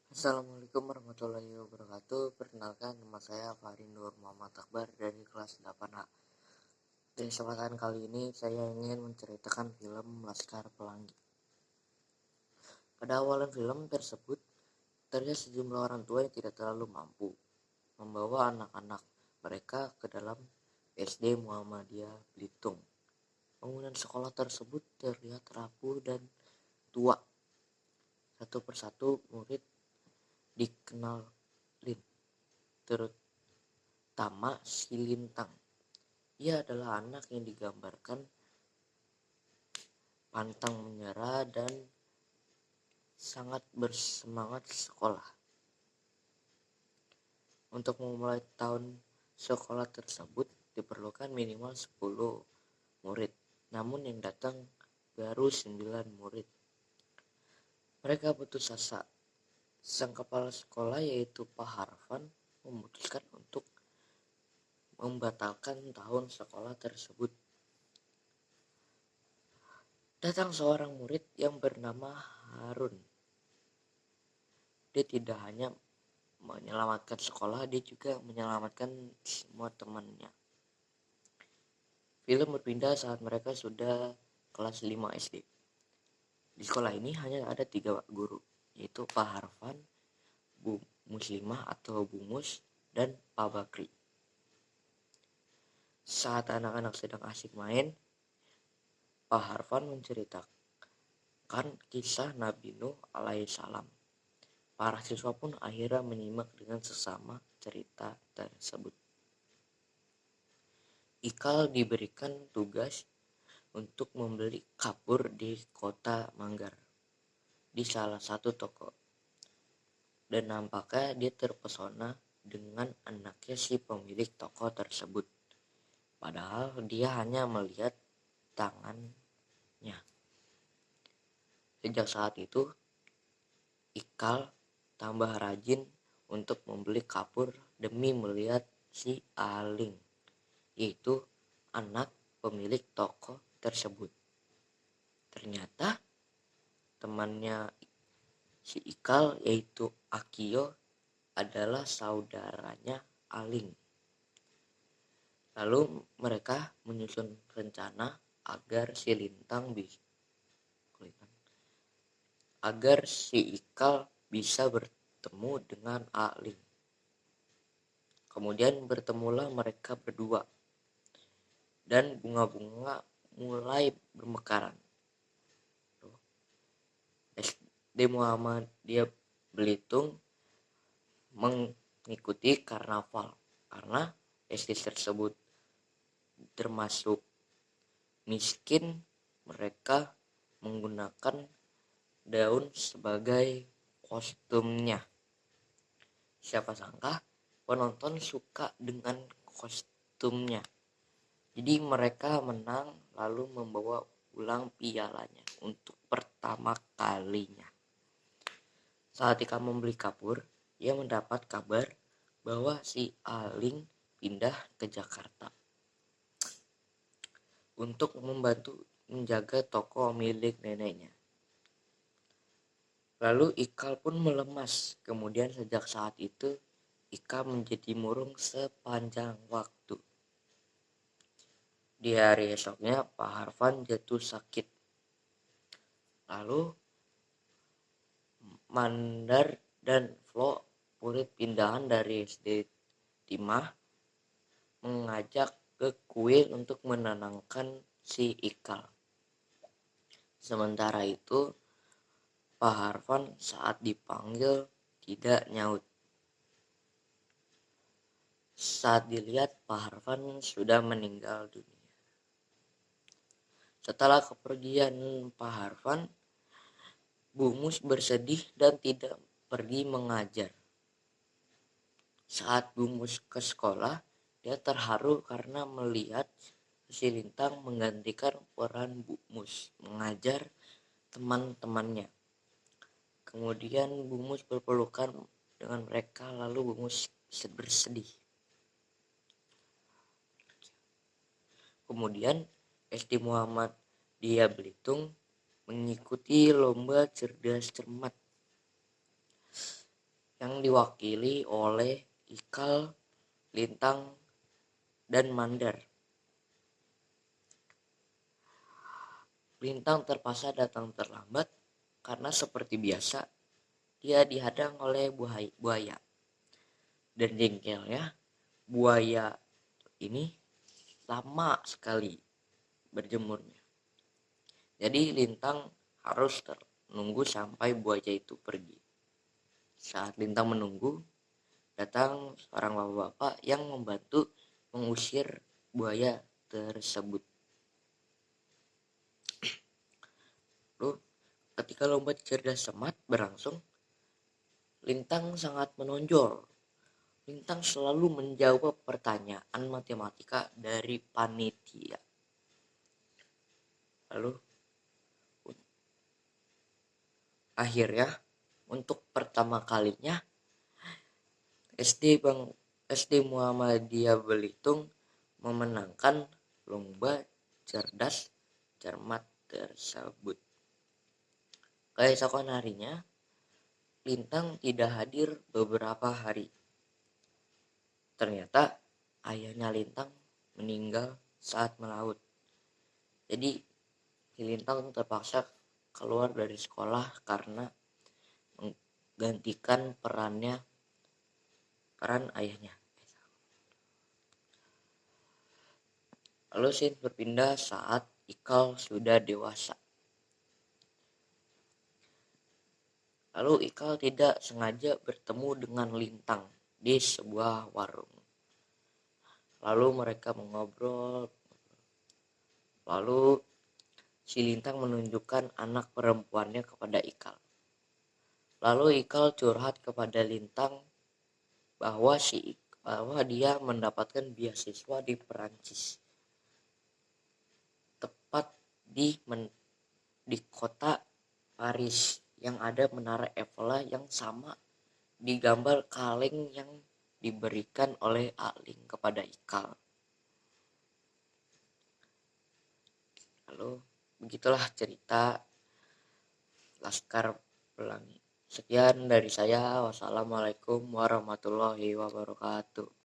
Assalamualaikum warahmatullahi wabarakatuh. Perkenalkan, nama saya Fahri Nur Muhammad Akbar dari kelas 8A. Di kesempatan kali ini saya ingin menceritakan film Laskar Pelangi. Pada awalan film tersebut, terlihat sejumlah orang tua yang tidak terlalu mampu membawa anak-anak mereka ke dalam SD Muhammadiyah Belitung. Bangunan sekolah tersebut terlihat rapuh dan tua. Satu persatu murid dikenalin, terutama si Lintang. Ia adalah anak yang digambarkan pantang menyerah dan sangat bersemangat sekolah. Untuk memulai tahun sekolah tersebut diperlukan minimal 10 murid, namun yang datang baru 9 murid. Mereka putus asa. Sang kepala sekolah yaitu Pak Harfan memutuskan untuk membatalkan tahun sekolah tersebut. Datang seorang murid yang bernama Harun. Dia tidak hanya menyelamatkan sekolah, dia juga menyelamatkan semua temannya. Film berpindah saat mereka sudah kelas 5 SD. Di sekolah ini hanya ada 3 guru, yaitu Pak Harfan, Bu Muslimah atau Bu Mus, dan Pak Bakri. Saat anak-anak sedang asik main, Pak Harfan menceritakan kisah Nabi Nuh alaihissalam. Para siswa pun akhirnya menyimak dengan sesama cerita tersebut. Ikal diberikan tugas untuk membeli kapur di kota Manggar, di salah satu toko. Dan nampaknya dia terpesona dengan anaknya si pemilik toko tersebut. Padahal dia hanya melihat tangannya. Sejak saat itu, Ikal tambah rajin untuk membeli kapur demi melihat si Aling, yaitu anak pemilik toko tersebut. Ternyata temannya si Ikal yaitu Akio adalah saudaranya Aling. Lalu mereka menyusun rencana agar si Ikal bisa bertemu dengan Aling. Kemudian bertemulah mereka berdua dan bunga-bunga mulai bermekaran. SD Muhammadiyah Belitung mengikuti karnaval karena SD tersebut termasuk miskin. Mereka menggunakan daun sebagai kostumnya. Siapa sangka penonton suka dengan kostumnya. Jadi mereka menang lalu membawa pulang pialanya untuk pertama kalinya. Saat Ika membeli kapur, ia mendapat kabar bahwa si Aling pindah ke Jakarta untuk membantu menjaga toko milik neneknya. Lalu Ikal pun melemas. Kemudian sejak saat itu Ika menjadi murung sepanjang waktu. Di hari esoknya Pak Harfan jatuh sakit. Lalu Mandar dan Flo, murid pindahan dari SD Timah, mengajak ke kuil untuk menenangkan si Ikal. Sementara itu Pak Harfan saat dipanggil tidak nyaut. Saat dilihat Pak Harfan sudah meninggal dunia. Setelah kepergian Pak Harfan, Bu Mus bersedih dan tidak pergi mengajar. Saat Bu Mus ke sekolah, dia terharu karena melihat si Lintang menggantikan peran Bu Mus mengajar teman-temannya. Kemudian Bu Mus berpelukan dengan mereka, lalu Bu Mus bersedih. Kemudian SD Muhammadiyah Belitung mengikuti lomba cerdas cermat. yang diwakili oleh Ikal, Lintang, dan Mandar. Lintang terpaksa datang terlambat karena seperti biasa dia dihadang oleh buaya. Dan jengkelnya, buaya ini lama sekali berjemurnya. Jadi Lintang harus menunggu sampai buaya itu pergi. Saat Lintang menunggu, datang seorang bapak-bapak yang membantu mengusir buaya tersebut. Lalu ketika lomba cerdas cermat berlangsung, Lintang sangat menonjol. Lintang selalu menjawab pertanyaan matematika dari panitia. Lalu akhirnya untuk pertama kalinya SD Muhammadiyah Belitung memenangkan lomba cerdas cermat tersebut. Keesokan harinya, Lintang tidak hadir beberapa hari. Ternyata ayahnya Lintang meninggal saat melaut. Jadi Lintang terpaksa keluar dari sekolah karena menggantikan peran ayahnya. Lalu scene berpindah saat Ikal sudah dewasa. Lalu Ikal tidak sengaja bertemu dengan Lintang di sebuah warung. Lalu mereka mengobrol. Lalu si Lintang menunjukkan anak perempuannya kepada Ikal. Lalu Ikal curhat kepada Lintang bahwa dia mendapatkan beasiswa di Perancis, tepat di kota Paris yang ada menara Eiffel yang sama digambar kaleng yang diberikan oleh Aling kepada Ikal. Lalu begitulah cerita Laskar Pelangi. Sekian dari saya. Wassalamualaikum warahmatullahi wabarakatuh.